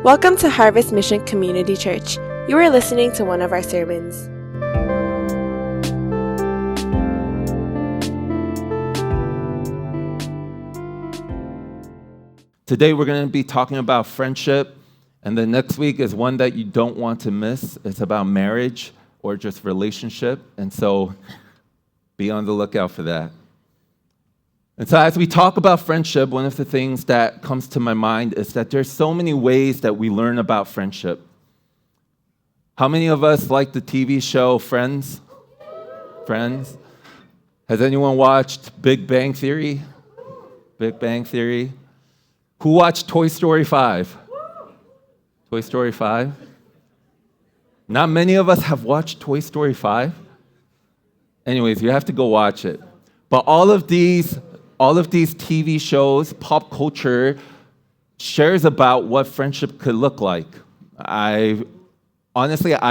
Welcome to Harvest Mission Community Church. You are listening to one of our sermons. Today we're going to be talking about friendship, and the next week is one that you don't want to miss. It's about marriage or just relationship, and so be on the lookout for that. And so as we talk about friendship, one of the things that comes to my mind is that there's so many ways that we learn about friendship. How many of us like the TV show Friends? Friends? Has anyone watched Big Bang Theory? Big Bang Theory? Who watched Toy Story 5? Toy Story 5? Not many of us have watched Toy Story 5. Anyways, you have to go watch it. But all of these TV shows, pop culture, shares about what friendship could look like. I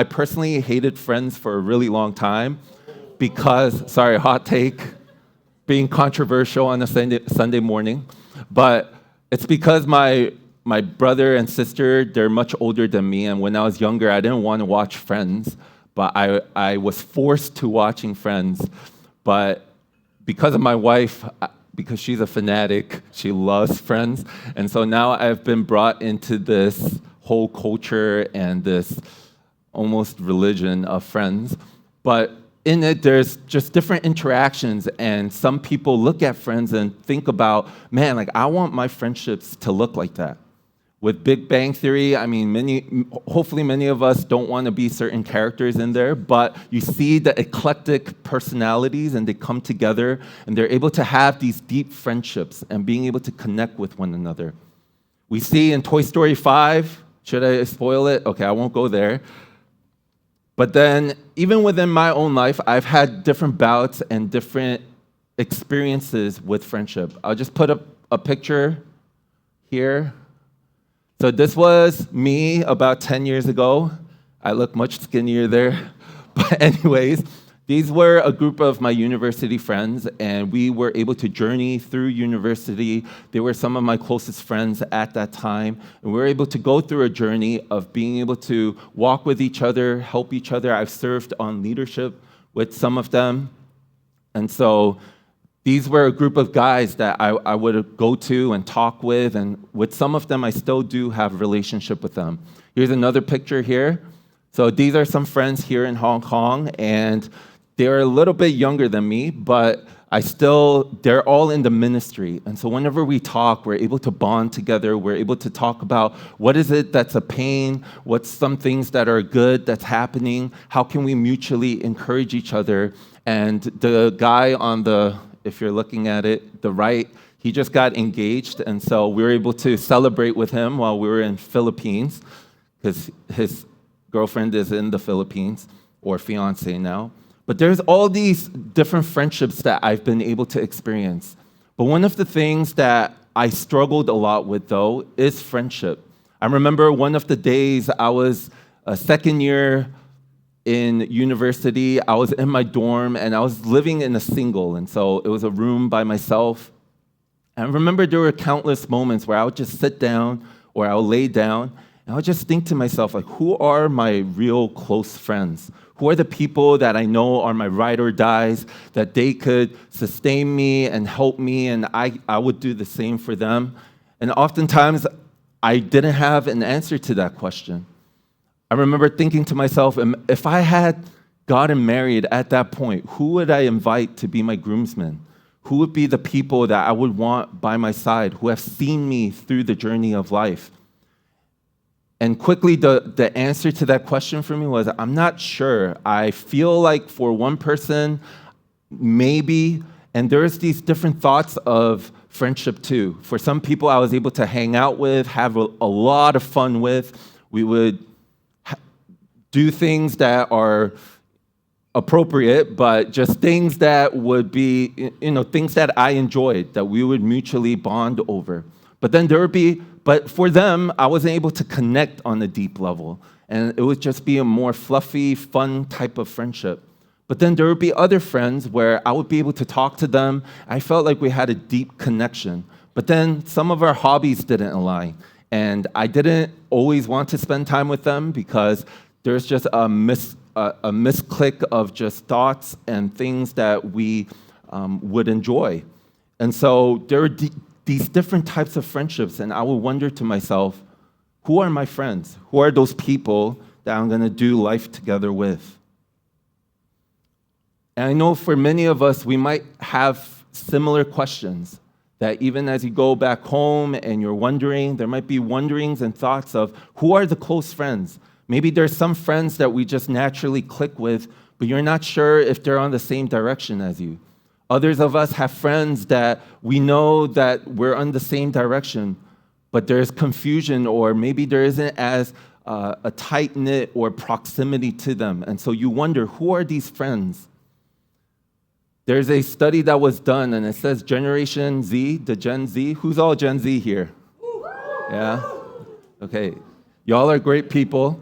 personally hated Friends for a really long time because, hot take, being controversial on a Sunday morning, but it's because my brother and sister, they're much older than me, and when I was younger, I didn't want to watch Friends, but I was forced to watching Friends. But because of my wife, because she's a fanatic, she loves Friends, and so now I've been brought into this whole culture and this almost religion of Friends. But in it, there's just different interactions, and some people look at Friends and think about, man, I want my friendships to look like that. With Big Bang Theory, hopefully many of us don't want to be certain characters in there, but you see the eclectic personalities and they come together and they're able to have these deep friendships and being able to connect with one another. We see in Toy Story 5, should I spoil it? Okay, I won't go there. But then, even within my own life, I've had different bouts and different experiences with friendship. I'll just put up a picture here. So this was me about 10 years ago. I look much skinnier there. But anyways, these were a group of my university friends, and we were able to journey through university. They were some of my closest friends at that time, and we were able to go through a journey of being able to walk with each other, help each other. I've served on leadership with some of them, and so these were a group of guys that I would go to and talk with, and with some of them, I still do have a relationship with them. Here's another picture here. So these are some friends here in Hong Kong, and they're a little bit younger than me, but they're all in the ministry. And so whenever we talk, we're able to bond together. We're able to talk about what is it that's a pain, what's some things that are good that's happening, how can we mutually encourage each other. And the guy if you're looking at it, the right, he just got engaged, and so we were able to celebrate with him while we were in Philippines, because his girlfriend is in the Philippines, or fiance now. But there's all these different friendships that I've been able to experience. But one of the things that I struggled a lot with, though, is friendship. I remember one of the days I was a second year in university, I was in my dorm, and I was living in a single, and so it was a room by myself. And I remember there were countless moments where I would just sit down or I would lay down, and I would just think to myself, who are my real close friends? Who are the people that I know are my ride or dies, that they could sustain me and help me, and I would do the same for them? And oftentimes, I didn't have an answer to that question. I remember thinking to myself, if I had gotten married at that point, who would I invite to be my groomsmen? Who would be the people that I would want by my side, who have seen me through the journey of life? And quickly, the answer to that question for me was, I'm not sure. I feel like for one person, maybe, and there's these different thoughts of friendship too. For some people I was able to hang out with, have a lot of fun with. We would do things that are appropriate, but just things that would be, things that I enjoyed, that we would mutually bond over. But then but for them, I wasn't able to connect on a deep level. And it would just be a more fluffy, fun type of friendship. But then there would be other friends where I would be able to talk to them. I felt like we had a deep connection. But then some of our hobbies didn't align. And I didn't always want to spend time with them because there's just a misclick of just thoughts and things that we would enjoy. And so there are these different types of friendships, and I would wonder to myself, who are my friends? Who are those people that I'm going to do life together with? And I know for many of us, we might have similar questions that even as you go back home and you're wondering, there might be wonderings and thoughts of who are the close friends? Maybe there's some friends that we just naturally click with, but you're not sure if they're on the same direction as you. Others of us have friends that we know that we're on the same direction, but there's confusion, or maybe there isn't as a tight-knit or proximity to them. And so you wonder, who are these friends? There's a study that was done, and it says Generation Z, the Gen Z. Who's all Gen Z here? Yeah? Okay. Y'all are great people,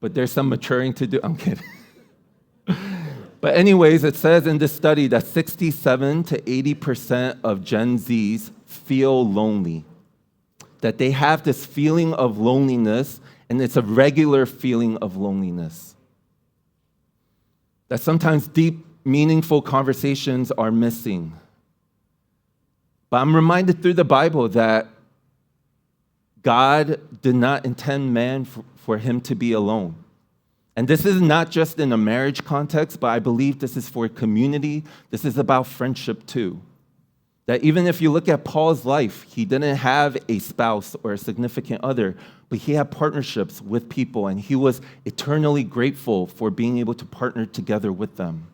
but there's some maturing to do. I'm kidding. But anyways, it says in this study that 67 to 80% of Gen Zs feel lonely, that they have this feeling of loneliness, and it's a regular feeling of loneliness. That sometimes deep, meaningful conversations are missing. But I'm reminded through the Bible that God did not intend man for him to be alone. And this is not just in a marriage context, but I believe this is for community. This is about friendship too. That even if you look at Paul's life, he didn't have a spouse or a significant other, but he had partnerships with people, and he was eternally grateful for being able to partner together with them.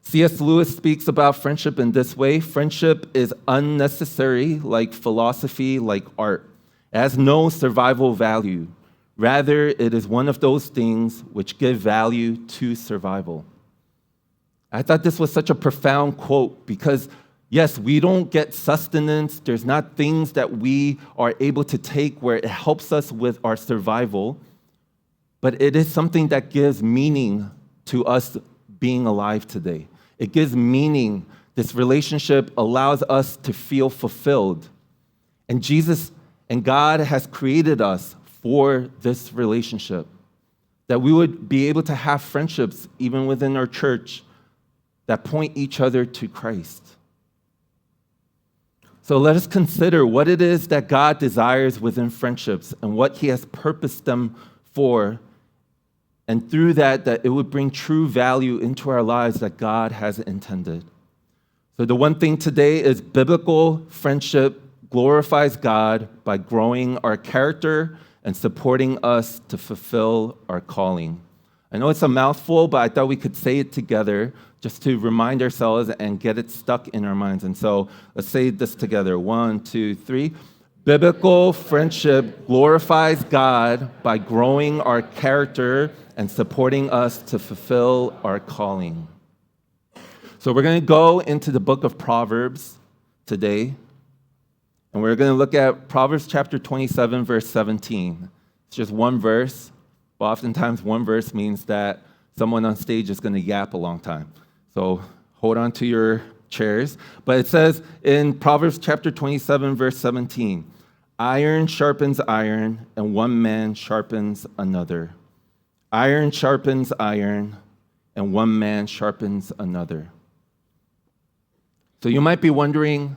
C.S. Lewis speaks about friendship in this way. Friendship is unnecessary, like philosophy, like art. It has no survival value. Rather, it is one of those things which give value to survival. I thought this was such a profound quote because, yes, we don't get sustenance. There's not things that we are able to take where it helps us with our survival, but it is something that gives meaning to us being alive today. It gives meaning. This relationship allows us to feel fulfilled. And Jesus and God has created us for this relationship, that we would be able to have friendships even within our church that point each other to Christ. So let us consider what it is that God desires within friendships and what he has purposed them for, and through that it would bring true value into our lives that God has intended. So the one thing today is biblical friendship glorifies God by growing our character and supporting us to fulfill our calling. I know it's a mouthful, but I thought we could say it together just to remind ourselves and get it stuck in our minds. And so let's say this together. 1, 2, 3. Biblical friendship glorifies God by growing our character and supporting us to fulfill our calling. So we're going to go into the book of Proverbs today. And we're going to look at Proverbs chapter 27, verse 17. It's just one verse, but oftentimes one verse means that someone on stage is going to yap a long time. So hold on to your chairs. But it says in Proverbs chapter 27, verse 17, iron sharpens iron, and one man sharpens another. Iron sharpens iron, and one man sharpens another. So you might be wondering,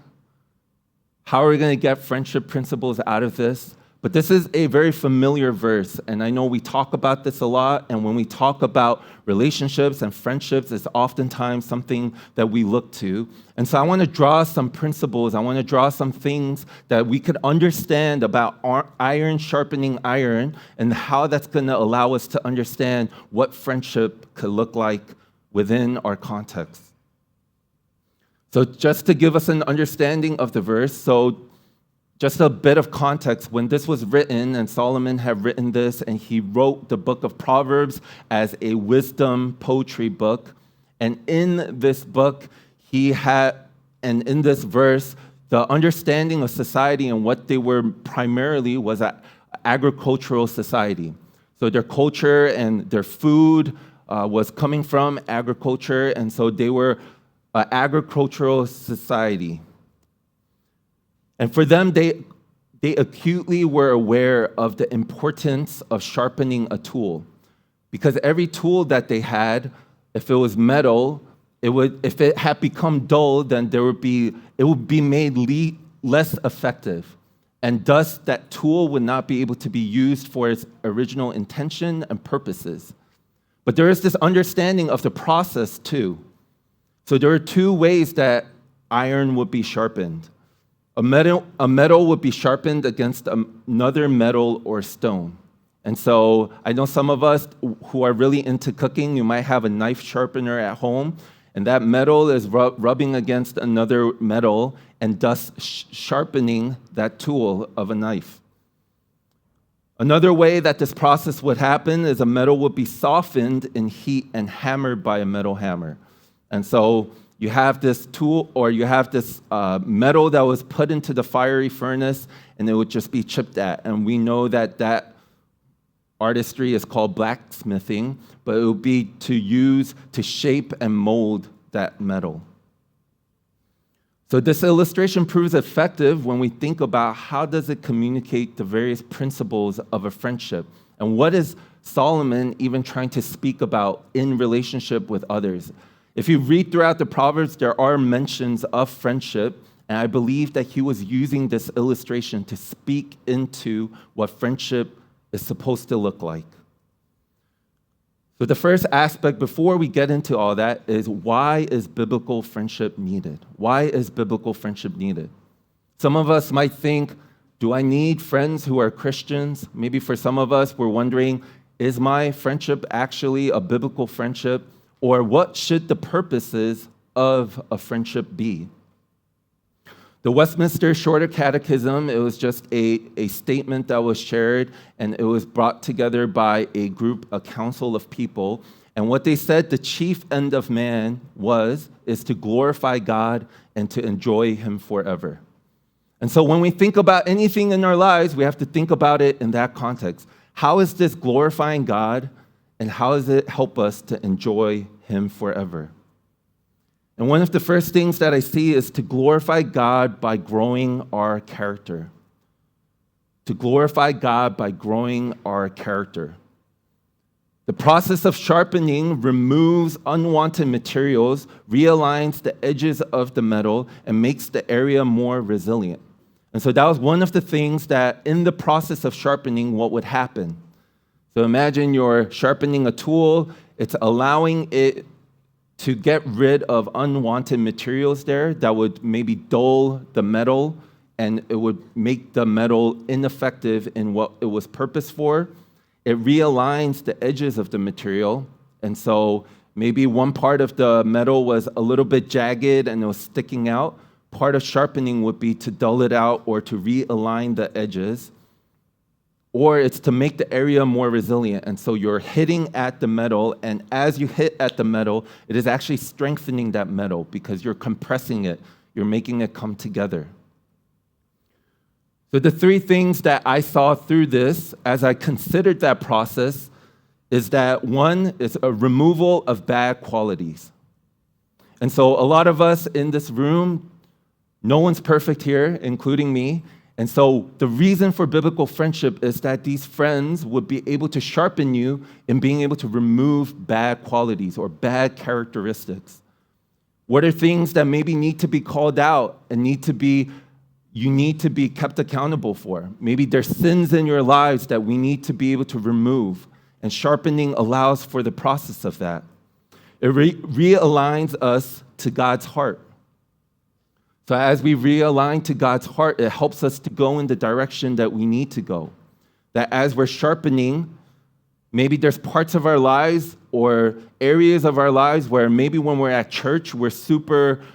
how are we going to get friendship principles out of this? But this is a very familiar verse, and I know we talk about this a lot, and when we talk about relationships and friendships, it's oftentimes something that we look to. And so I want to draw some principles, I want to draw some things that we could understand about iron sharpening iron and how that's going to allow us to understand what friendship could look like within our context. So just to give us an understanding of the verse, so just a bit of context, when this was written, and Solomon had written this, and he wrote the book of Proverbs as a wisdom poetry book. And in this book, and in this verse, the understanding of society and what they were primarily was an agricultural society. So their culture and their food was coming from agriculture, and so they were an agricultural society. And for them, they they acutely were aware of the importance of sharpening a tool. Because every tool that they had, if it was metal, if it had become dull, then it would be made less effective. And thus, that tool would not be able to be used for its original intention and purposes. But there is this understanding of the process too. So there are two ways that iron would be sharpened. A metal would be sharpened against another metal or stone. And so I know some of us who are really into cooking, you might have a knife sharpener at home, and that metal is rubbing against another metal and thus sharpening that tool of a knife. Another way that this process would happen is a metal would be softened in heat and hammered by a metal hammer. And so you have this tool, or you have this metal that was put into the fiery furnace, and it would just be chipped at. And we know that artistry is called blacksmithing, but it would be to shape and mold that metal. So this illustration proves effective when we think about how does it communicate the various principles of a friendship, and what is Solomon even trying to speak about in relationship with others. If you read throughout the Proverbs, there are mentions of friendship, and I believe that he was using this illustration to speak into what friendship is supposed to look like. So the first aspect before we get into all that is, why is biblical friendship needed? Why is biblical friendship needed? Some of us might think, do I need friends who are Christians? Maybe for some of us, we're wondering, is my friendship actually a biblical friendship? Or what should the purposes of a friendship be? The Westminster Shorter Catechism, it was just a statement that was shared, and it was brought together by a council of people. And what they said the chief end of man is to glorify God and to enjoy him forever. And so when we think about anything in our lives, we have to think about it in that context. How is this glorifying God, and how does it help us to enjoy him forever? And one of the first things that I see is to glorify God by growing our character. To glorify God by growing our character. The process of sharpening removes unwanted materials, realigns the edges of the metal, and makes the area more resilient. And so that was one of the things that in the process of sharpening, what would happen. So imagine you're sharpening a tool, it's allowing it to get rid of unwanted materials there that would maybe dull the metal, and it would make the metal ineffective in what it was purposed for. It realigns the edges of the material, and so maybe one part of the metal was a little bit jagged and it was sticking out. Part of sharpening would be to dull it out or to realign the edges. Or it's to make the area more resilient. And so you're hitting at the metal, and as you hit at the metal, it is actually strengthening that metal because you're compressing it. You're making it come together. So the three things that I saw through this as I considered that process is that one is a removal of bad qualities. And so a lot of us in this room, no one's perfect here, including me. And so the reason for biblical friendship is that these friends would be able to sharpen you in being able to remove bad qualities or bad characteristics. What are things that maybe need to be called out and you need to be kept accountable for? Maybe there's sins in your lives that we need to be able to remove, and sharpening allows for the process of that. It realigns us to God's heart. So as we realign to God's heart, it helps us to go in the direction that we need to go. That as we're sharpening, maybe there's parts of our lives or areas of our lives where maybe when we're at church, we're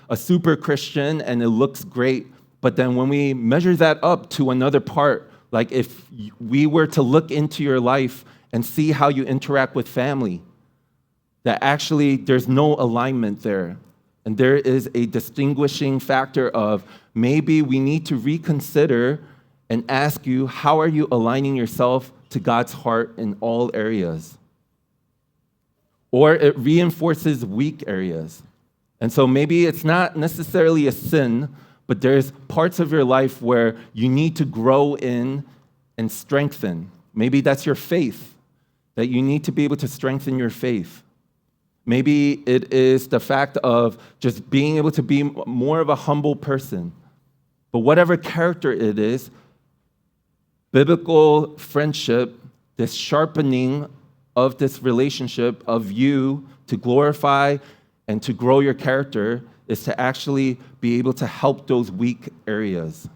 a super Christian and it looks great. But then when we measure that up to another part, like if we were to look into your life and see how you interact with family, that actually there's no alignment there. And there is a distinguishing factor of maybe we need to reconsider and ask you, how are you aligning yourself to God's heart in all areas? Or it reinforces weak areas. And so maybe it's not necessarily a sin, but there's parts of your life where you need to grow in and strengthen. Maybe that's your faith, that you need to be able to strengthen your faith. Maybe it is the fact of just being able to be more of a humble person. But whatever character it is, biblical friendship, this sharpening of this relationship of you to glorify and to grow your character is to actually be able to help those weak areas.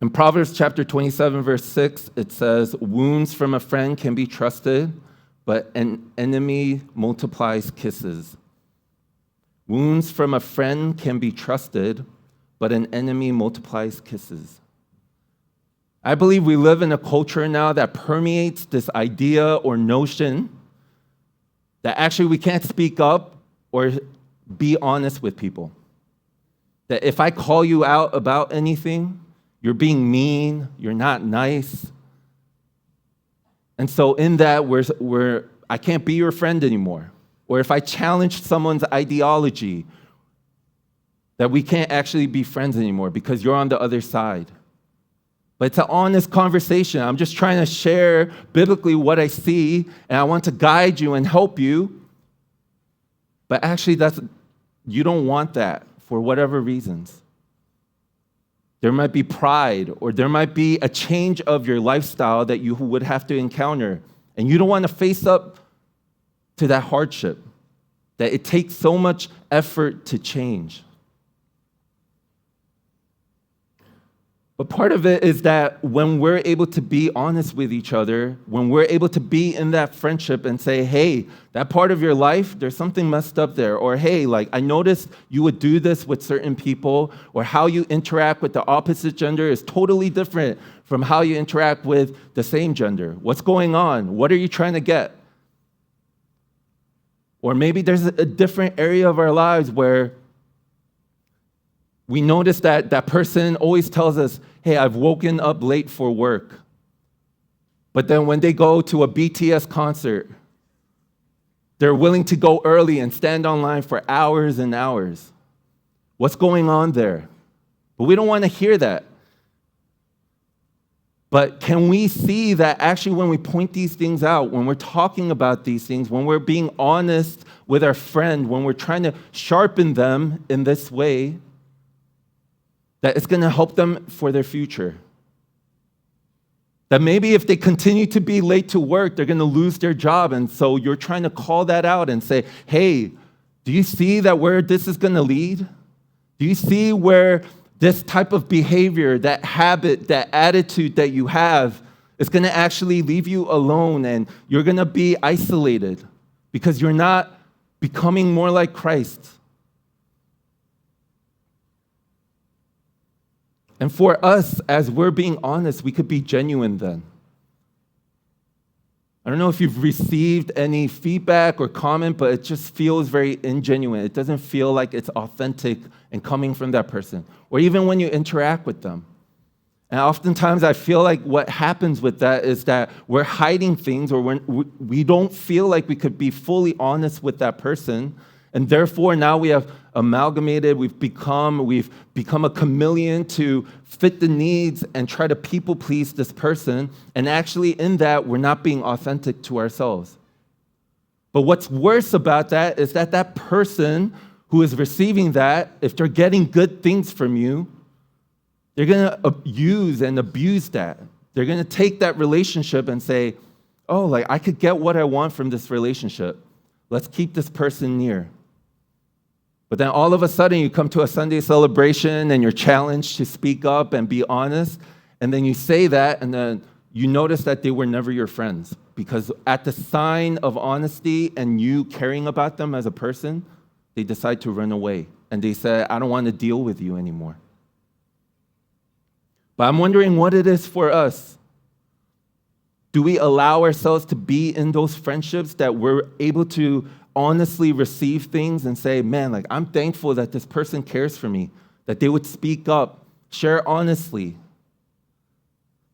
In Proverbs chapter 27, verse 6, it says, "Wounds from a friend can be trusted, but an enemy multiplies kisses." Wounds from a friend can be trusted, but an enemy multiplies kisses. I believe we live in a culture now that permeates this idea or notion that actually we can't speak up or be honest with people. That if I call you out about anything, you're being mean, you're not nice. And so in that, I can't be your friend anymore. Or if I challenge someone's ideology, that we can't actually be friends anymore because you're on the other side. But it's an honest conversation. I'm just trying to share biblically what I see, and I want to guide you and help you. But actually, you don't want that for whatever reasons. There might be pride, or there might be a change of your lifestyle that you would have to encounter. And you don't want to face up to that hardship, that it takes so much effort to change. But part of it is that when we're able to be honest with each other, when we're able to be in that friendship and say, hey, that part of your life, there's something messed up there. Or, hey, I noticed you would do this with certain people, or how you interact with the opposite gender is totally different from how you interact with the same gender. What's going on? What are you trying to get? Or maybe there's a different area of our lives where we notice that that person always tells us, hey, I've woken up late for work. But then when they go to a BTS concert, they're willing to go early and stand online for hours and hours. What's going on there? But we don't want to hear that. But can we see that actually when we point these things out, when we're talking about these things, when we're being honest with our friend, when we're trying to sharpen them in this way, that it's going to help them for their future? That maybe if they continue to be late to work, they're going to lose their job. And so you're trying to call that out and say, hey, do you see that where this is going to lead? Do you see where this type of behavior, that habit, that attitude that you have is going to actually leave you alone, and you're going to be isolated because you're not becoming more like Christ? And for us, as we're being honest, we could be genuine then. I don't know if you've received any feedback or comment, but it just feels very ingenuine. It doesn't feel like it's authentic and coming from that person, or even when you interact with them. And oftentimes I feel like what happens with that is that we're hiding things, or we don't feel like we could be fully honest with that person. And therefore, now we have amalgamated, we've become a chameleon to fit the needs and try to people please this person. And actually, in that, we're not being authentic to ourselves. But what's worse about that is that that person who is receiving that, if they're getting good things from you, they're going to use and abuse that. They're going to take that relationship and say, oh, I could get what I want from this relationship. Let's keep this person near. But then all of a sudden you come to a Sunday celebration and you're challenged to speak up and be honest, and then you say that, and then you notice that they were never your friends, because at the sign of honesty and you caring about them as a person, they decide to run away, and they say, I don't want to deal with you anymore. But I'm wondering what it is for us. Do we allow ourselves to be in those friendships that we're able to honestly receive things and say, man, I'm thankful that this person cares for me, that they would speak up, share honestly,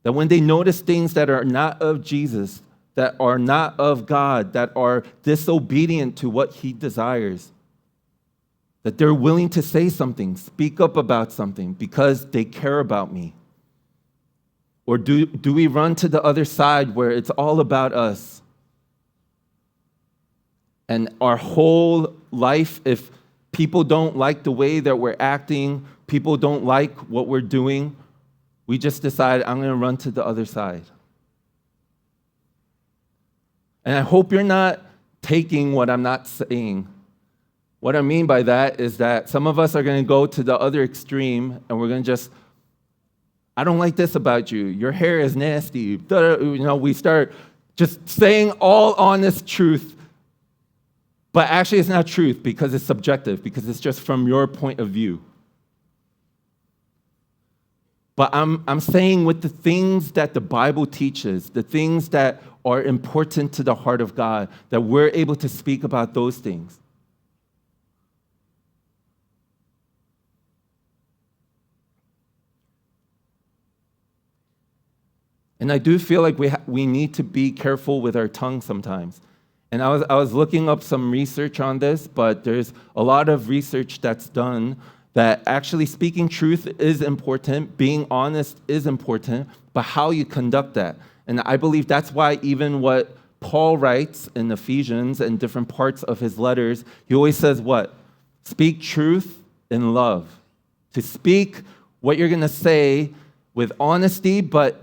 that when they notice things that are not of Jesus, that are not of God, that are disobedient to what he desires, that they're willing to say something, speak up about something because they care about me? Or do we run to the other side where it's all about us? And our whole life, if people don't like the way that we're acting, people don't like what we're doing, we just decide, I'm going to run to the other side. And I hope you're not taking what I'm not saying. What I mean by that is that some of us are going to go to the other extreme and we're going to just, I don't like this about you. Your hair is nasty. We start just saying all honest truth. But actually it's not truth because it's subjective, because it's just from your point of view. But I'm saying with the things that the Bible teaches, the things that are important to the heart of God, that we're able to speak about those things. And I do feel like we need to be careful with our tongue sometimes. And I was looking up some research on this, but there's a lot of research that's done that actually speaking truth is important, being honest is important, but how you conduct that. And I believe that's why even what Paul writes in Ephesians and different parts of his letters, he always says what? Speak truth in love. To speak what you're going to say with honesty, but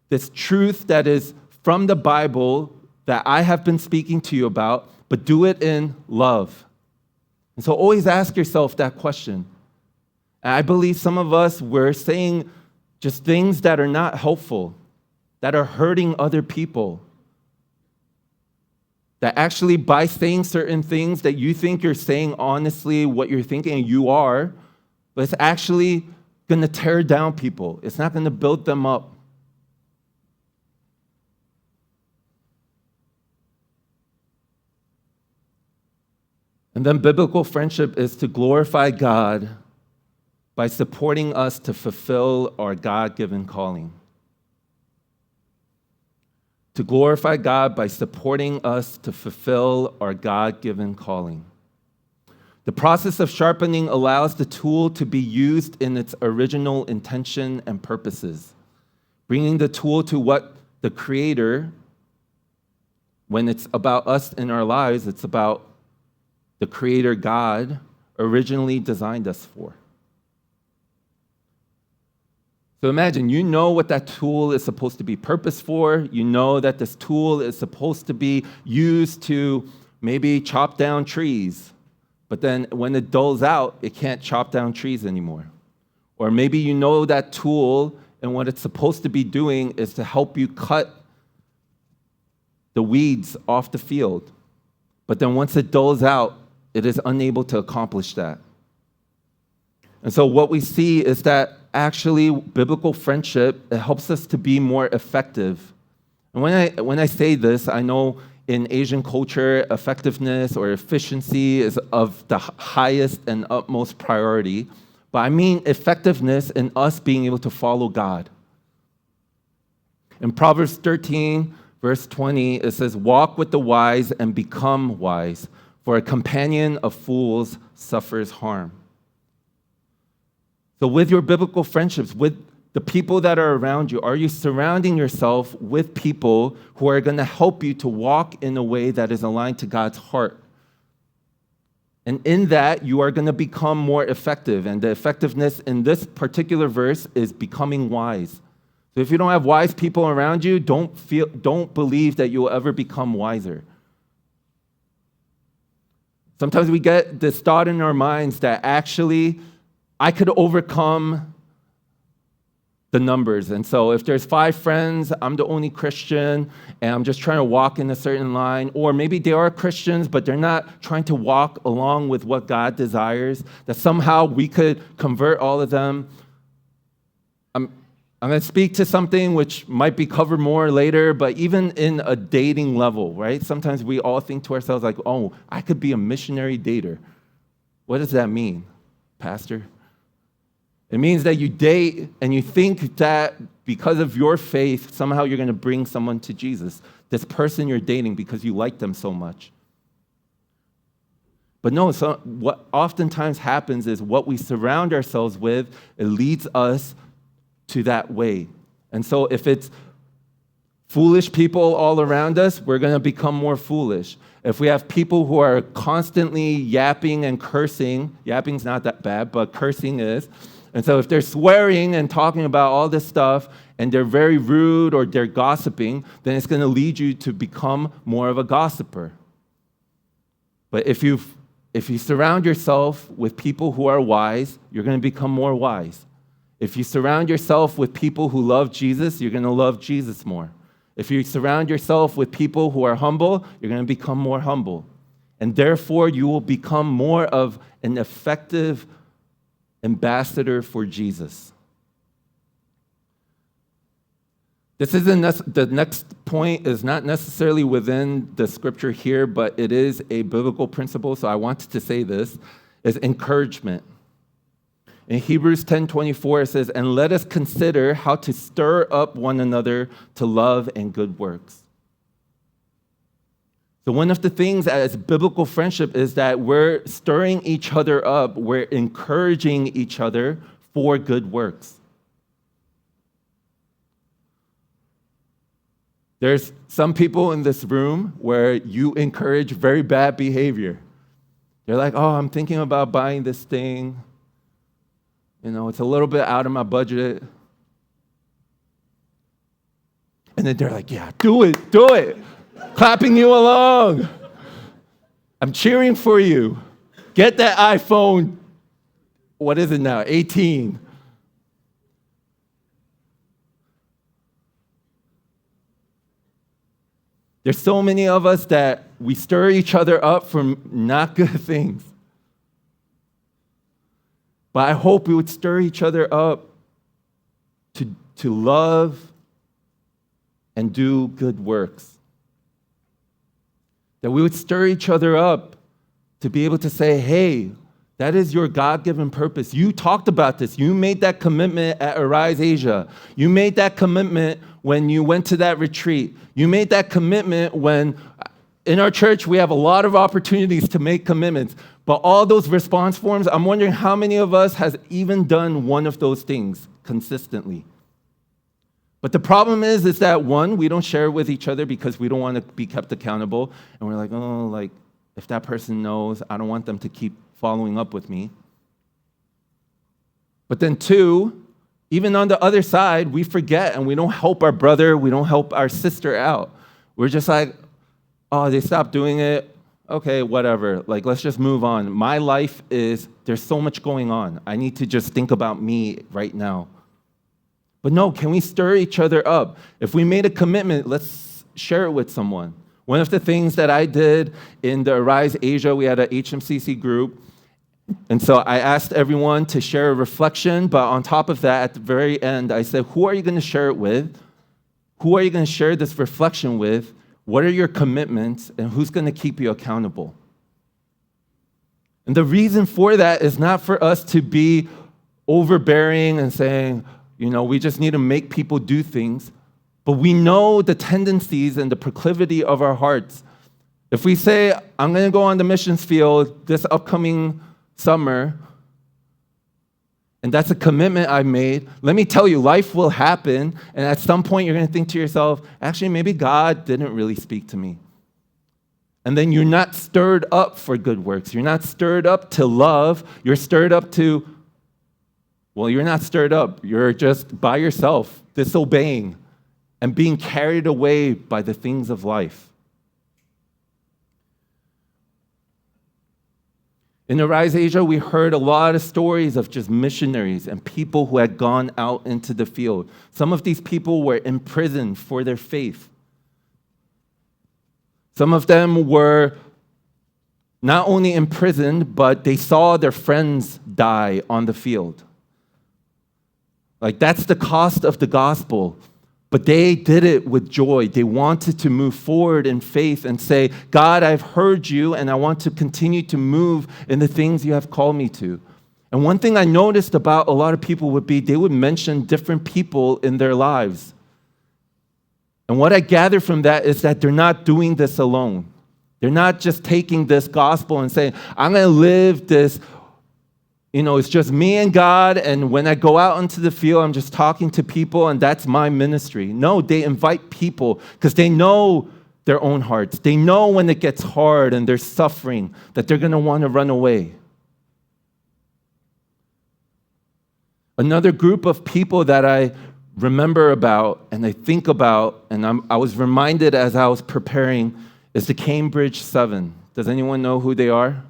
this truth that is from the Bible that I have been speaking to you about, but do it in love. And so always ask yourself that question. And I believe some of us, we're saying just things that are not helpful, that are hurting other people. That actually by saying certain things that you think you're saying honestly what you're thinking, and you are, but it's actually going to tear down people. It's not going to build them up. And then biblical friendship is to glorify God by supporting us to fulfill our God-given calling. To glorify God by supporting us to fulfill our God-given calling. The process of sharpening allows the tool to be used in its original intention and purposes, bringing the tool to what the Creator, when it's about us in our lives, it's about the Creator God originally designed us for. So imagine, you know what that tool is supposed to be purposed for. You know that this tool is supposed to be used to maybe chop down trees. But then when it dulls out, it can't chop down trees anymore. Or maybe you know that tool and what it's supposed to be doing is to help you cut the weeds off the field. But then once it dulls out, it is unable to accomplish that. And so what we see is that actually biblical friendship, it helps us to be more effective. And when I say this, I know in Asian culture, effectiveness or efficiency is of the highest and utmost priority. But I mean effectiveness in us being able to follow God. In Proverbs 13, verse 20, it says, "Walk with the wise and become wise, for a companion of fools suffers harm." So with your biblical friendships, with the people that are around you, are you surrounding yourself with people who are going to help you to walk in a way that is aligned to God's heart? And in that, you are going to become more effective. And the effectiveness in this particular verse is becoming wise. So if you don't have wise people around you, don't believe that you'll ever become wiser. Sometimes we get this thought in our minds that actually I could overcome the numbers. And so if there's 5 friends, I'm the only Christian, and I'm just trying to walk in a certain line. Or maybe they are Christians, but they're not trying to walk along with what God desires, that somehow we could convert all of them. I'm going to speak to something which might be covered more later, but even in a dating level, right? Sometimes we all think to ourselves like, oh, I could be a missionary dater. What does that mean, Pastor? It means that you date and you think that because of your faith, somehow you're going to bring someone to Jesus. This person you're dating because you like them so much. But no, so what oftentimes happens is what we surround ourselves with, it leads us to that way. And so if it's foolish people all around us, we're going to become more foolish. If we have people who are constantly yapping and cursing, yapping's not that bad, but cursing is. And so if they're swearing and talking about all this stuff and they're very rude or they're gossiping, then it's going to lead you to become more of a gossiper. But if you surround yourself with people who are wise, you're going to become more wise. If you surround yourself with people who love Jesus, you're going to love Jesus more. If you surround yourself with people who are humble, you're going to become more humble. And therefore, you will become more of an effective ambassador for Jesus. The next point is not necessarily within the scripture here, but it is a biblical principle, so I wanted to say this, is encouragement. In Hebrews 10:24, it says, "And let us consider how to stir up one another to love and good works." So one of the things as biblical friendship is that we're stirring each other up, we're encouraging each other for good works. There's some people in this room where you encourage very bad behavior. They're like, "Oh, I'm thinking about buying this thing. You know, it's a little bit out of my budget." And then they're like, "Yeah, do it. Clapping you along. I'm cheering for you. Get that iPhone, what is it now, 18. There's so many of us that we stir each other up from not good things. But I hope we would stir each other up to love and do good works. That we would stir each other up to be able to say, "Hey, that is your God-given purpose. You talked about this. You made that commitment at Arise Asia. You made that commitment when you went to that retreat. You made that commitment when in our church we have a lot of opportunities to make commitments. But all those response forms, I'm wondering how many of us has even done one of those things consistently. But the problem is that one, we don't share it with each other because we don't want to be kept accountable. And we're like, "Oh, like, if that person knows, I don't want them to keep following up with me." But then two, even on the other side, we forget and we don't help our brother, we don't help our sister out. We're just like, "Oh, they stopped doing it. Okay, whatever. Like, let's just move on. My life there's so much going on. I need to just think about me right now." But no, can we stir each other up? If we made a commitment, let's share it with someone. One of the things that I did in the Arise Asia, we had an HMCC group. And so I asked everyone to share a reflection, but on top of that, at the very end, I said, "Who are you going to share it with? Who are you going to share this reflection with? What are your commitments? And who's going to keep you accountable?" And the reason for that is not for us to be overbearing and saying, we just need to make people do things. But we know the tendencies and the proclivity of our hearts. If we say, "I'm going to go on the missions field this upcoming summer," and that's a commitment I made, let me tell you, life will happen, and at some point you're going to think to yourself, "Actually, maybe God didn't really speak to me." And then you're not stirred up for good works. You're not stirred up to love. You're stirred up to, you're not stirred up. You're just by yourself, disobeying and being carried away by the things of life. In Arise Asia, we heard a lot of stories of just missionaries and people who had gone out into the field. Some of these people were imprisoned for their faith. Some of them were not only imprisoned, but they saw their friends die on the field. Like, that's the cost of the gospel. But they did it with joy. They wanted to move forward in faith and say, "God, I've heard you, and I want to continue to move in the things you have called me to." And one thing I noticed about a lot of people would be they would mention different people in their lives. And what I gather from that is that they're not doing this alone. They're not just taking this gospel and saying, I'm going to live this, it's just me and God, and when I go out into the field, I'm just talking to people, and that's my ministry. No, they invite people because they know their own hearts. They know when it gets hard and they're suffering that they're going to want to run away. Another group of people that I remember about and I think about, and I was reminded as I was preparing, is the Cambridge 7. Does anyone know who they are?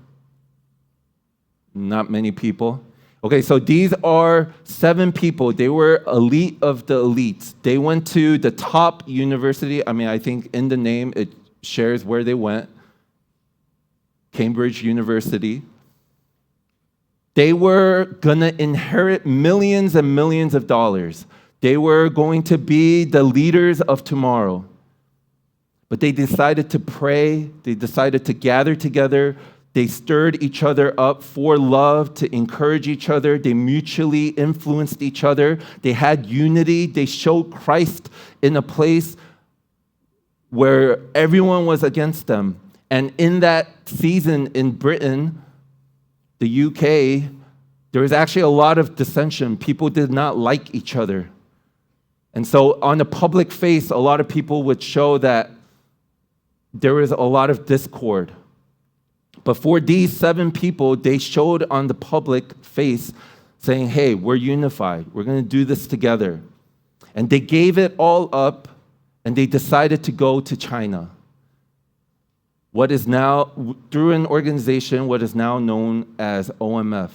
Not many people. Okay, so these are 7 people. They were elite of the elites. They went to the top university. I think in the name it shares where they went. Cambridge University. They were going to inherit millions and millions of dollars. They were going to be the leaders of tomorrow. But they decided to pray. They decided to gather together. They stirred each other up for love, to encourage each other. They mutually influenced each other. They had unity. They showed Christ in a place where everyone was against them. And in that season in Britain, the UK, there was actually a lot of dissension. People did not like each other. And so on the public face, a lot of people would show that there was a lot of discord. But for these 7 people, they showed on the public face saying, hey, we're unified. We're going to do this together. And they gave it all up, and they decided to go to China. What is now, through an organization, what is now known as OMF.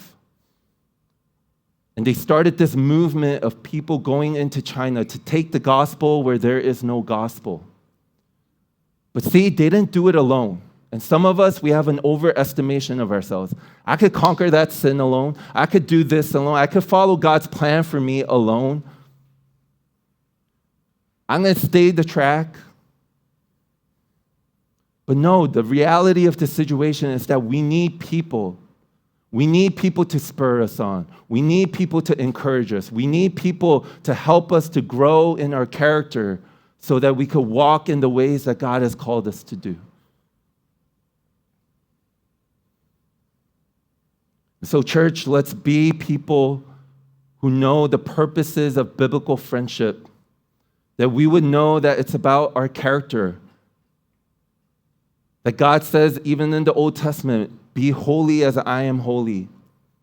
And they started this movement of people going into China to take the gospel where there is no gospel. But see, they didn't do it alone. And some of us, we have an overestimation of ourselves. I could conquer that sin alone. I could do this alone. I could follow God's plan for me alone. I'm going to stay the track. But no, the reality of the situation is that we need people. We need people to spur us on. We need people to encourage us. We need people to help us to grow in our character so that we could walk in the ways that God has called us to do. So, church, let's be people who know the purposes of biblical friendship, that we would know that it's about our character. That God says, even in the Old Testament, be holy as I am holy.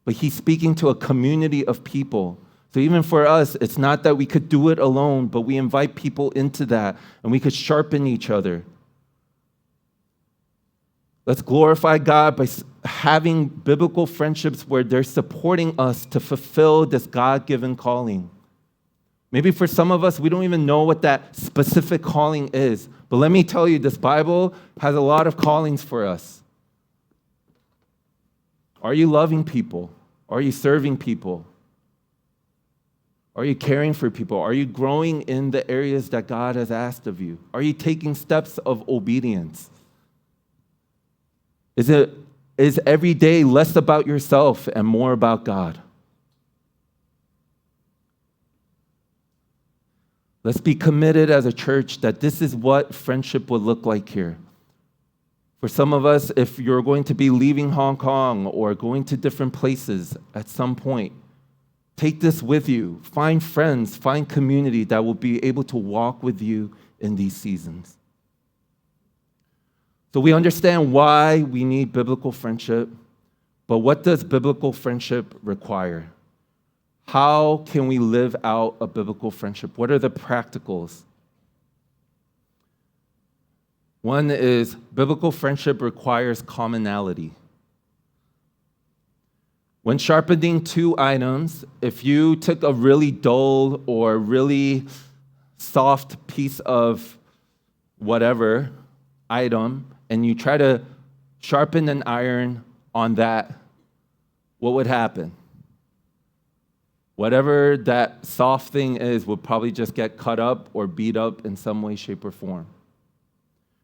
But he's speaking to a community of people. So even for us, it's not that we could do it alone, but we invite people into that, and we could sharpen each other. Let's glorify God by having biblical friendships where they're supporting us to fulfill this God-given calling. Maybe for some of us, we don't even know what that specific calling is. But let me tell you, this Bible has a lot of callings for us. Are you loving people? Are you serving people? Are you caring for people? Are you growing in the areas that God has asked of you? Are you taking steps of obedience? Is every day less about yourself and more about God? Let's be committed as a church that this is what friendship would look like here. For some of us, if you're going to be leaving Hong Kong or going to different places at some point, take this with you. Find friends, find community that will be able to walk with you in these seasons. So we understand why we need biblical friendship, but what does biblical friendship require? How can we live out a biblical friendship? What are the practicals? One is biblical friendship requires commonality. When sharpening 2 items, if you took a really dull or really soft piece of whatever item and you try to sharpen an iron on that, what would happen? Whatever that soft thing is would probably just get cut up or beat up in some way, shape, or form.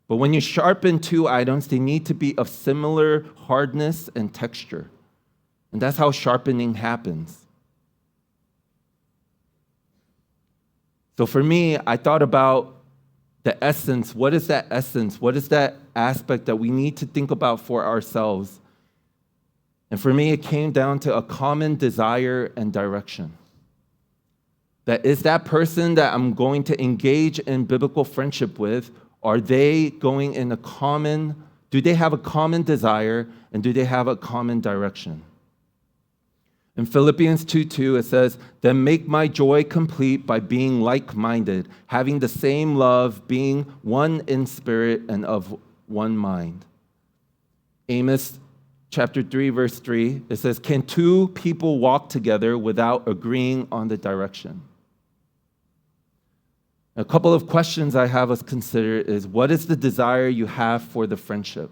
But when you sharpen 2 items, they need to be of similar hardness and texture. And that's how sharpening happens. So for me, I thought about The essence, what is that essence? What is that aspect that we need to think about for ourselves? And for me, it came down to a common desire and direction. That is that person that I'm going to engage in biblical friendship with, are they going in a common, do they have a common desire and do they have a common direction? In Philippians 2:2, it says, "Then make my joy complete by being like-minded, having the same love, being one in spirit and of one mind." Amos chapter 3, verse 3, it says, "Can two people walk together without agreeing on the direction?" A couple of questions I have us consider is, what is the desire you have for the friendship?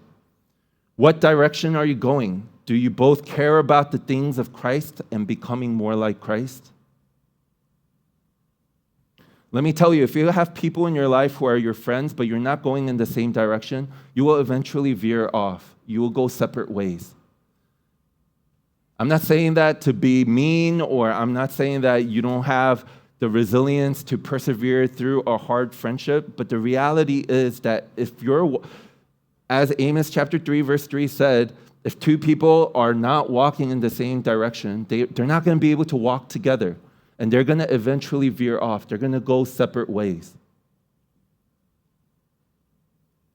What direction are you going? Do you both care about the things of Christ and becoming more like Christ? Let me tell you, if you have people in your life who are your friends, but you're not going in the same direction, you will eventually veer off. You will go separate ways. I'm not saying that to be mean, or I'm not saying that you don't have the resilience to persevere through a hard friendship, but the reality is that if you're, as Amos chapter 3, verse 3 said, if two people are not walking in the same direction, they're not going to be able to walk together. And they're going to eventually veer off. They're going to go separate ways.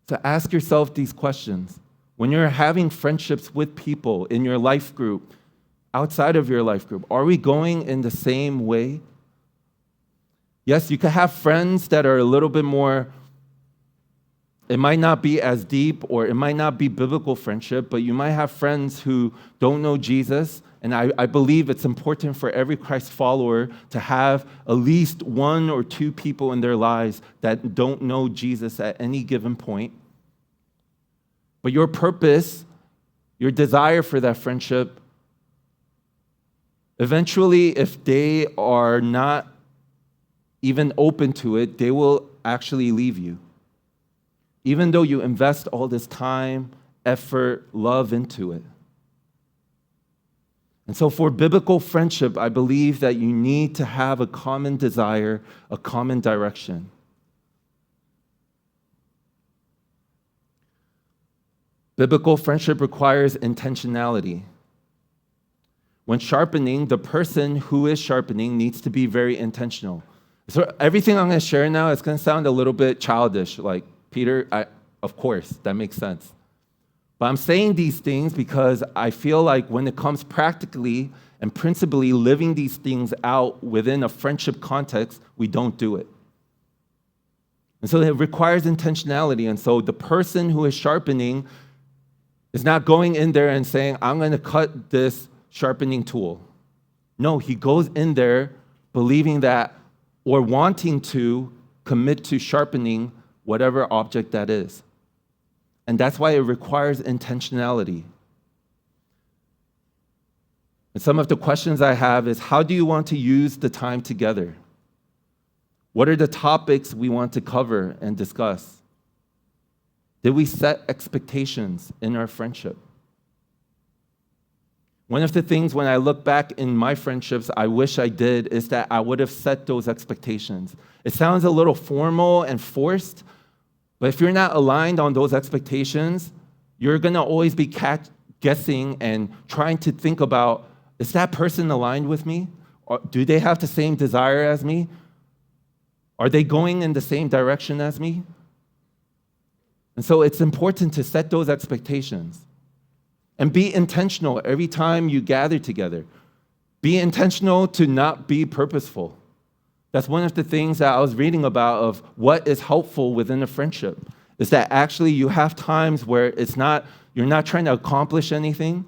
So ask yourself these questions. When you're having friendships with people in your life group, outside of your life group, are we going in the same way? Yes, you can have friends that are a little bit more, it might not be as deep, or it might not be biblical friendship, but you might have friends who don't know Jesus. And I believe it's important for every Christ follower to have at least one or two people in their lives that don't know Jesus at any given point. But your purpose, your desire for that friendship, eventually, if they are not even open to it, they will actually leave you. Even though you invest all this time, effort, love into it. And so for biblical friendship, I believe that you need to have a common desire, a common direction. Biblical friendship requires intentionality. When sharpening, the person who is sharpening needs to be very intentional. So everything I'm going to share now is going to sound a little bit childish, like, Peter, of course, that makes sense. But I'm saying these things because I feel like when it comes practically and principally living these things out within a friendship context, we don't do it. And so it requires intentionality. And so the person who is sharpening is not going in there and saying, I'm going to cut this sharpening tool. No, he goes in there believing that, or wanting to commit to sharpening whatever object that is. And that's why it requires intentionality. And some of the questions I have is, how do you want to use the time together? What are the topics we want to cover and discuss? Did we set expectations in our friendship? One of the things when I look back in my friendships, I wish I did, is that I would have set those expectations. It sounds a little formal and forced, but if you're not aligned on those expectations, you're going to always be guessing and trying to think about, is that person aligned with me? Or do they have the same desire as me? Are they going in the same direction as me? And so it's important to set those expectations and be intentional every time you gather together. Be intentional to not be purposeful. That's one of the things that I was reading about of what is helpful within a friendship, is that actually you have times where you're not trying to accomplish anything,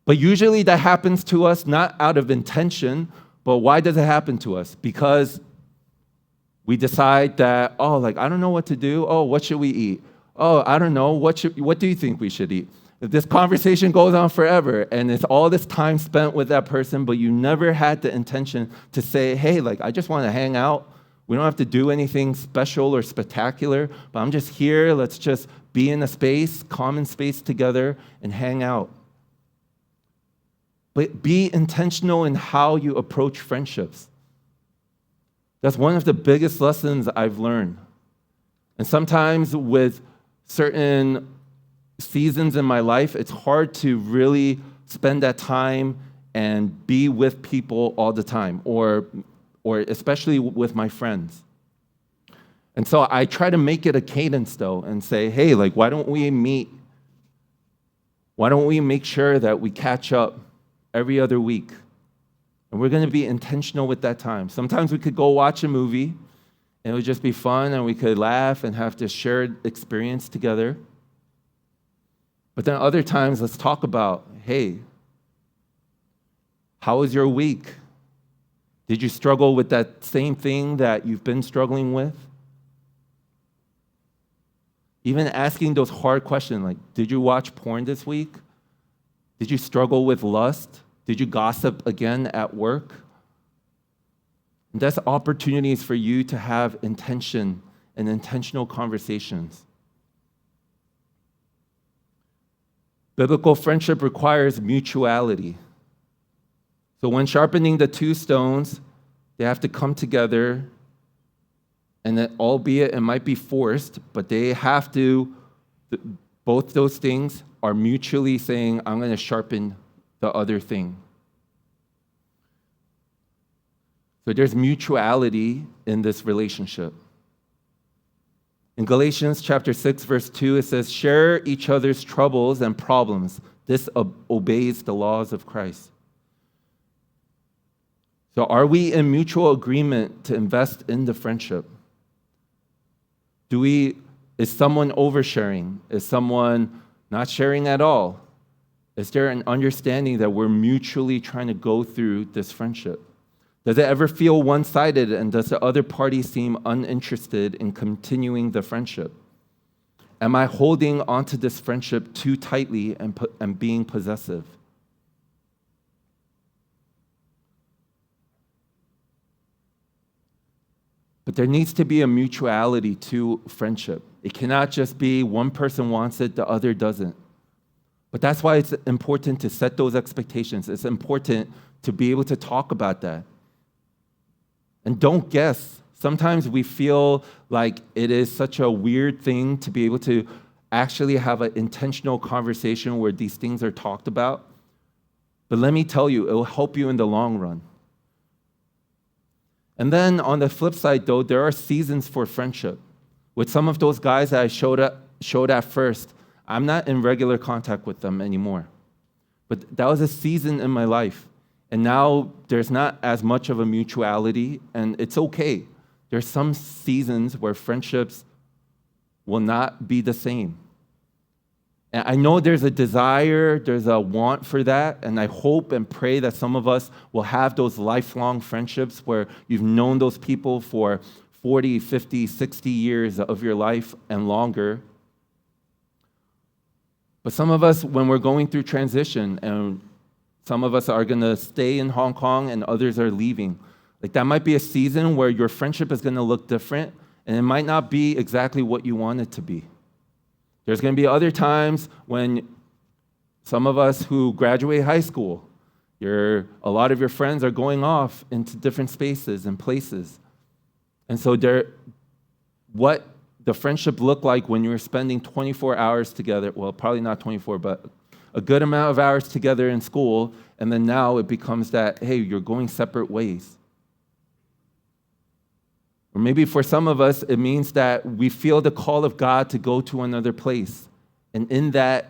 but usually that happens to us not out of intention, but why does it happen to us? Because we decide that, I don't know what to do. What should we eat? I don't know. What do you think we should eat? This conversation goes on forever, and it's all this time spent with that person, but you never had the intention to say, hey, I just want to hang out. We don't have to do anything special or spectacular, but I'm just here. Let's just be in a space, common space together, and hang out. But be intentional in how you approach friendships. That's one of the biggest lessons I've learned. And sometimes with certain seasons in my life, it's hard to really spend that time and be with people all the time, or especially with my friends. And so I try to make it a cadence though and say, hey, like, why don't we meet? Why don't we make sure that we catch up every other week? And we're going to be intentional with that time. Sometimes we could go watch a movie and it would just be fun and we could laugh and have this shared experience together. But then other times, let's talk about, hey, how was your week? Did you struggle with that same thing that you've been struggling with? Even asking those hard questions like, did you watch porn this week? Did you struggle with lust? Did you gossip again at work? And that's opportunities for you to have intention and intentional conversations. Biblical friendship requires mutuality. So when sharpening the two stones, they have to come together, and that, albeit it might be forced, but they have to, both those things are mutually saying, I'm going to sharpen the other thing. So there's mutuality in this relationship. In Galatians chapter 6, verse 2, it says, share each other's troubles and problems. This obeys the laws of Christ. So are we in mutual agreement to invest in the friendship? Is someone oversharing? Is someone not sharing at all? Is there an understanding that we're mutually trying to go through this friendship? Does it ever feel one-sided, and does the other party seem uninterested in continuing the friendship? Am I holding onto this friendship too tightly and being possessive? But there needs to be a mutuality to friendship. It cannot just be one person wants it, the other doesn't. But that's why it's important to set those expectations. It's important to be able to talk about that. And don't guess. Sometimes we feel like it is such a weird thing to be able to actually have an intentional conversation where these things are talked about. But let me tell you, it will help you in the long run. And then on the flip side, though, there are seasons for friendship. With some of those guys that I showed at first, I'm not in regular contact with them anymore. But that was a season in my life. And now there's not as much of a mutuality, and it's okay. There's some seasons where friendships will not be the same. And I know there's a desire, there's a want for that, and I hope and pray that some of us will have those lifelong friendships where you've known those people for 40, 50, 60 years of your life and longer. But some of us, when we're going through transition, and some of us are going to stay in Hong Kong and others are leaving, like that might be a season where your friendship is going to look different, and it might not be exactly what you want it to be. There's going to be other times when some of us who graduate high school, a lot of your friends are going off into different spaces and places. And so what the friendship looked like when you were spending 24 hours together, well, probably not 24, but a good amount of hours together in school, and then now it becomes that, hey, you're going separate ways. Or maybe for some of us, it means that we feel the call of God to go to another place. And in that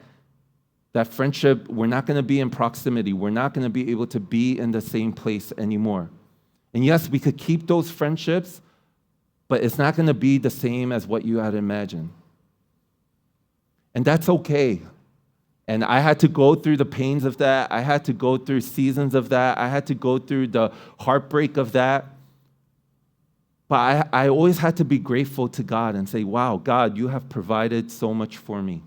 friendship, we're not going to be in proximity. We're not going to be able to be in the same place anymore. And yes, we could keep those friendships, but it's not going to be the same as what you had imagined. And that's okay. And I had to go through the pains of that. I had to go through seasons of that. I had to go through the heartbreak of that. But I always had to be grateful to God and say, wow, God, you have provided so much for me.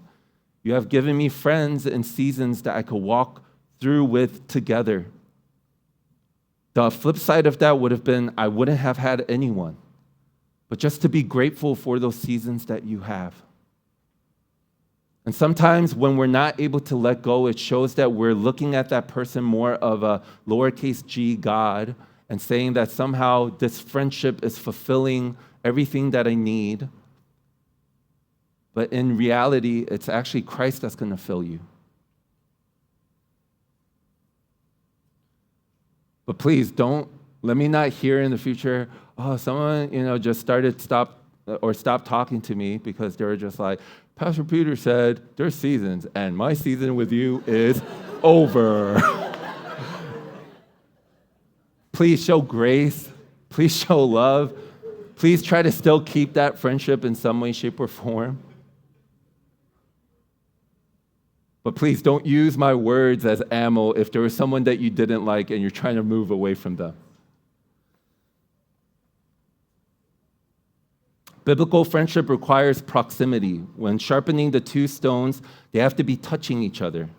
You have given me friends and seasons that I could walk through with together. The flip side of that would have been I wouldn't have had anyone. But just to be grateful for those seasons that you have. And sometimes when we're not able to let go, it shows that we're looking at that person more of a lowercase g God and saying that somehow this friendship is fulfilling everything that I need. But in reality, it's actually Christ that's going to fill you. But please let me not hear in the future, oh, someone, just stopped talking to me because they were just like, Pastor Peter said, there's seasons, and my season with you is over. Please show grace. Please show love. Please try to still keep that friendship in some way, shape, or form. But please don't use my words as ammo if there was someone that you didn't like and you're trying to move away from them. Biblical friendship requires proximity. When sharpening the two stones, they have to be touching each other.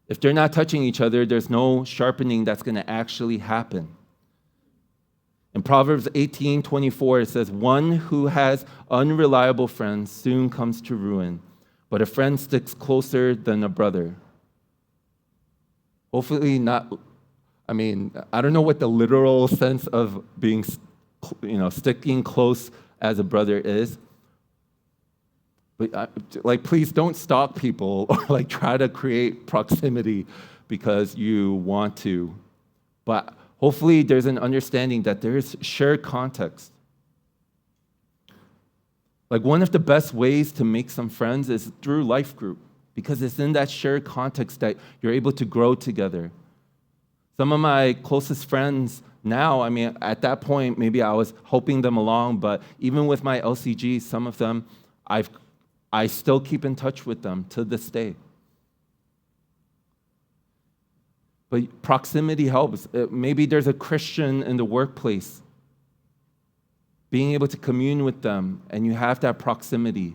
If they're not touching each other, there's no sharpening that's going to actually happen. In Proverbs 18:24, it says, one who has unreliable friends soon comes to ruin, but a friend sticks closer than a brother. Hopefully not, I don't know what the literal sense of being, sticking close as a brother is. But please don't stalk people or try to create proximity because you want to. But hopefully there's an understanding that there is shared context. One of the best ways to make some friends is through life group, because it's in that shared context that you're able to grow together. Some of my closest friends now, at that point, maybe I was helping them along, but even with my LCG, some of them, I still keep in touch with them to this day. But proximity helps. Maybe there's a Christian in the workplace. Being able to commune with them, and you have that proximity,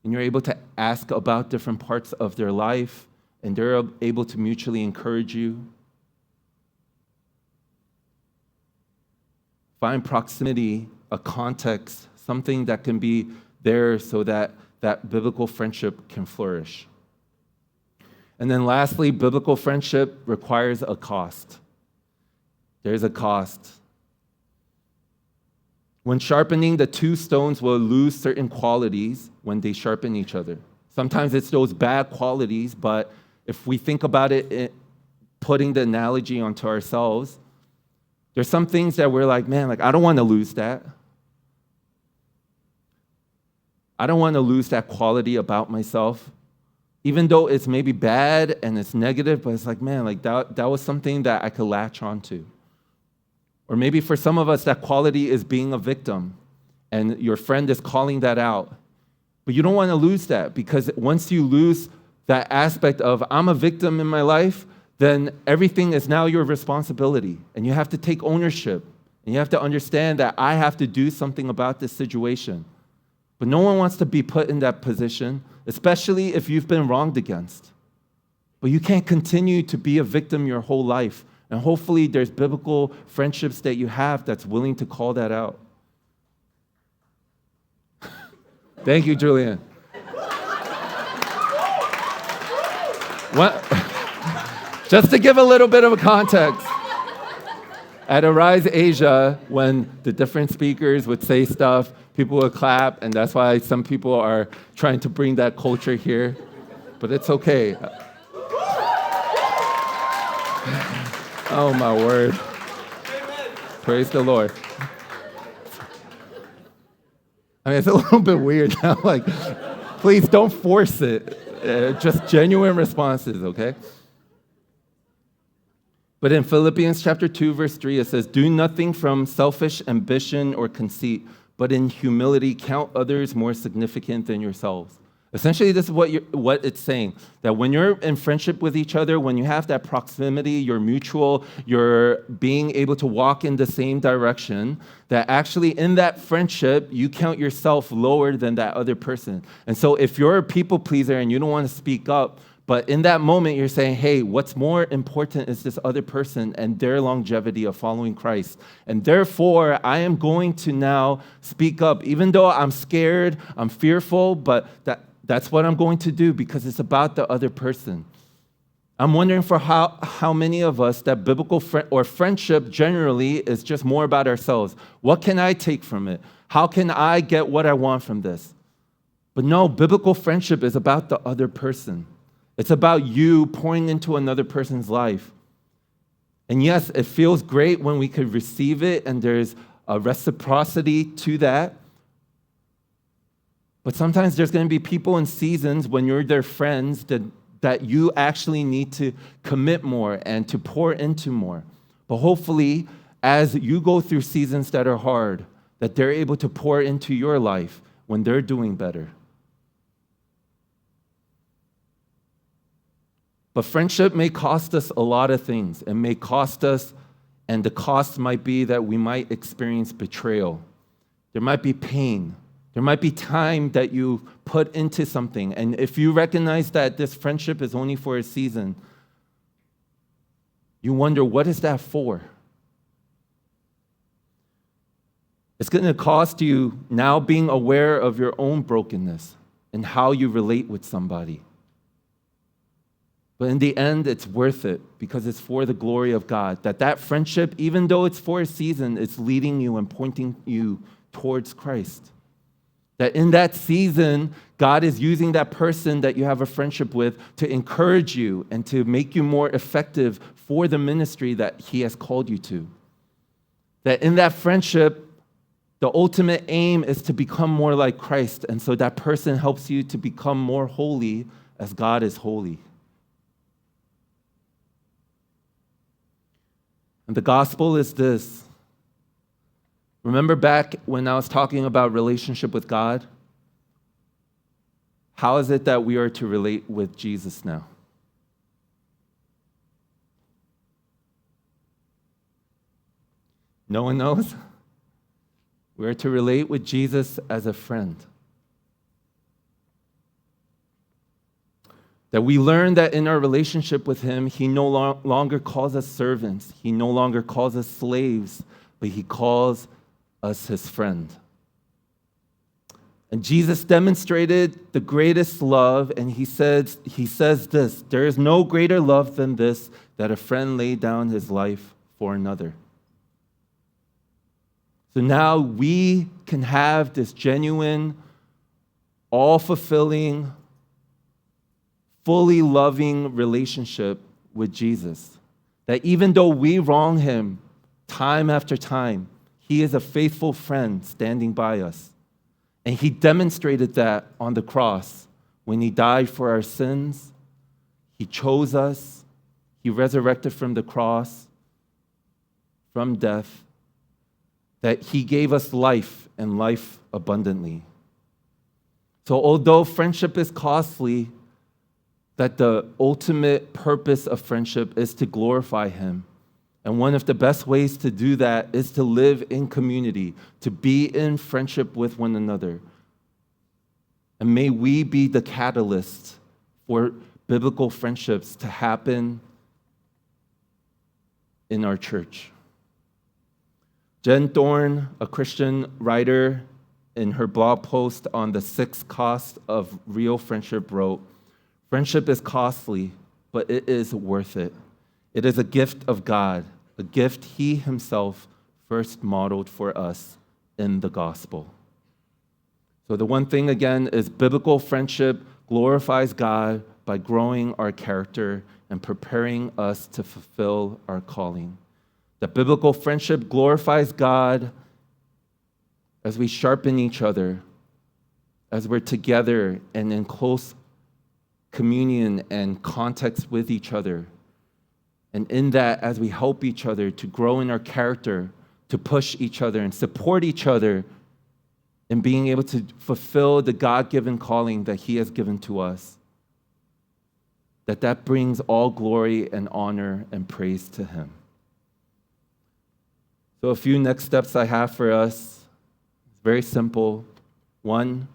and you're able to ask about different parts of their life, and they're able to mutually encourage you. Find proximity, a context, something that can be there so that that biblical friendship can flourish. And then lastly, biblical friendship requires a cost. There's a cost. When sharpening, the two stones will lose certain qualities when they sharpen each other. Sometimes it's those bad qualities, but if we think about it, putting the analogy onto ourselves, there's some things that we're like, man, I don't want to lose that. I don't want to lose that quality about myself. Even though it's maybe bad and it's negative, but it's that was something that I could latch onto. Or maybe for some of us, that quality is being a victim, and your friend is calling that out. But you don't want to lose that, because once you lose that aspect of, I'm a victim in my life, then everything is now your responsibility, and you have to take ownership, and you have to understand that I have to do something about this situation. But no one wants to be put in that position, especially if you've been wronged against. But you can't continue to be a victim your whole life. And hopefully there's biblical friendships that you have that's willing to call that out. Thank you, Julian. Just to give a little bit of a context, at Arise Asia, when the different speakers would say stuff, people would clap, and that's why some people are trying to bring that culture here. But it's okay. Oh, my word. Praise the Lord. It's a little bit weird now. Please don't force it. Just genuine responses, okay? But in Philippians chapter 2, verse 3, it says, do nothing from selfish ambition or conceit, but in humility count others more significant than yourselves. Essentially, this is what it's saying, that when you're in friendship with each other, when you have that proximity, you're mutual, you're being able to walk in the same direction, that actually in that friendship, you count yourself lower than that other person. And so if you're a people pleaser and you don't want to speak up, but in that moment, you're saying, hey, what's more important is this other person and their longevity of following Christ. And therefore, I am going to now speak up, even though I'm scared, I'm fearful, but that's what I'm going to do because it's about the other person. I'm wondering for how many of us that biblical or friendship generally is just more about ourselves. What can I take from it? How can I get what I want from this? But no, biblical friendship is about the other person. It's about you pouring into another person's life. And yes, it feels great when we could receive it, and there's a reciprocity to that. But sometimes there's going to be people in seasons when you're their friends that you actually need to commit more and to pour into more. But hopefully, as you go through seasons that are hard, that they're able to pour into your life when they're doing better. But friendship may cost us a lot of things. It may cost us, and the cost might be that we might experience betrayal. There might be pain. There might be time that you put into something. And if you recognize that this friendship is only for a season, you wonder, what is that for? It's going to cost you now being aware of your own brokenness and how you relate with somebody. But in the end, it's worth it because it's for the glory of God. That friendship, even though it's for a season, it's leading you and pointing you towards Christ. That in that season, God is using that person that you have a friendship with to encourage you and to make you more effective for the ministry that He has called you to. That in that friendship, the ultimate aim is to become more like Christ. And so that person helps you to become more holy as God is holy. And the gospel is this. Remember back when I was talking about relationship with God? How is it that we are to relate with Jesus now? No one knows? We are to relate with Jesus as a friend. That we learn that in our relationship with Him, He no longer calls us servants. He no longer calls us slaves, but He calls us His friend. And Jesus demonstrated the greatest love, and He says this, there is no greater love than this, that a friend lay down his life for another. So now we can have this genuine, all-fulfilling, fully loving relationship with Jesus. That even though we wrong Him time after time, He is a faithful friend standing by us. And He demonstrated that on the cross when He died for our sins. He chose us. He resurrected from the cross, from death, that He gave us life and life abundantly. So although friendship is costly, that the ultimate purpose of friendship is to glorify Him. And one of the best ways to do that is to live in community, to be in friendship with one another. And may we be the catalyst for biblical friendships to happen in our church. Jen Thorne, a Christian writer, in her blog post on the 6 costs of real friendship wrote, "Friendship is costly, but it is worth it. It is a gift of God, a gift He Himself first modeled for us in the gospel." So the one thing, again, is biblical friendship glorifies God by growing our character and preparing us to fulfill our calling. That biblical friendship glorifies God as we sharpen each other, as we're together and in close communion and context with each other. And in that, as we help each other to grow in our character, to push each other and support each other in being able to fulfill the God-given calling that He has given to us, that brings all glory and honor and praise to Him. So a few next steps I have for us, very simple. 1,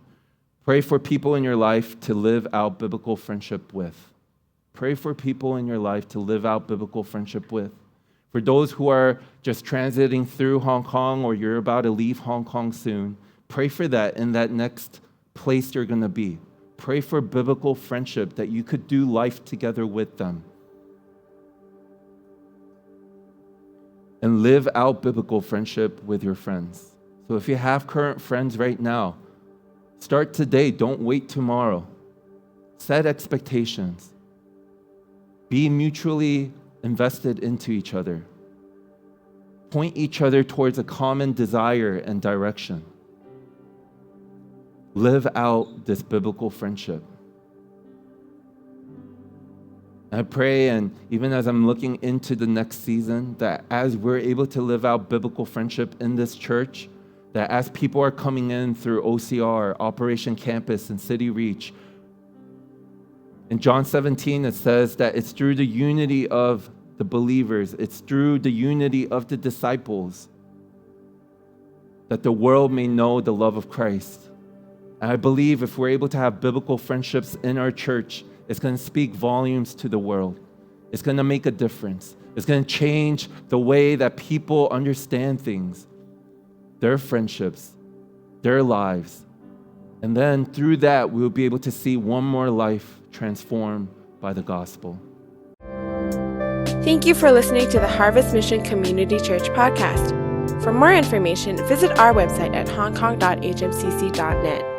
pray for people in your life to live out biblical friendship with. Pray for people in your life to live out biblical friendship with. For those who are just transiting through Hong Kong or you're about to leave Hong Kong soon, pray for that in that next place you're going to be. Pray for biblical friendship that you could do life together with them. And live out biblical friendship with your friends. So if you have current friends right now, Start today. Don't wait tomorrow. Set expectations. Be mutually invested into each other. Point each other towards a common desire and direction. Live out this biblical friendship. I pray, and even as I'm looking into the next season, that as we're able to live out biblical friendship in this church, that as people are coming in through OCR, Operation Campus, and City Reach, in John 17, it says that it's through the unity of the believers, it's through the unity of the disciples that the world may know the love of Christ. And I believe if we're able to have biblical friendships in our church, it's going to speak volumes to the world. It's going to make a difference. It's going to change the way that people understand things, their friendships, their lives. And then through that, we'll be able to see one more life transformed by the gospel. Thank you for listening to the Harvest Mission Community Church podcast. For more information, visit our website at hongkong.hmcc.net.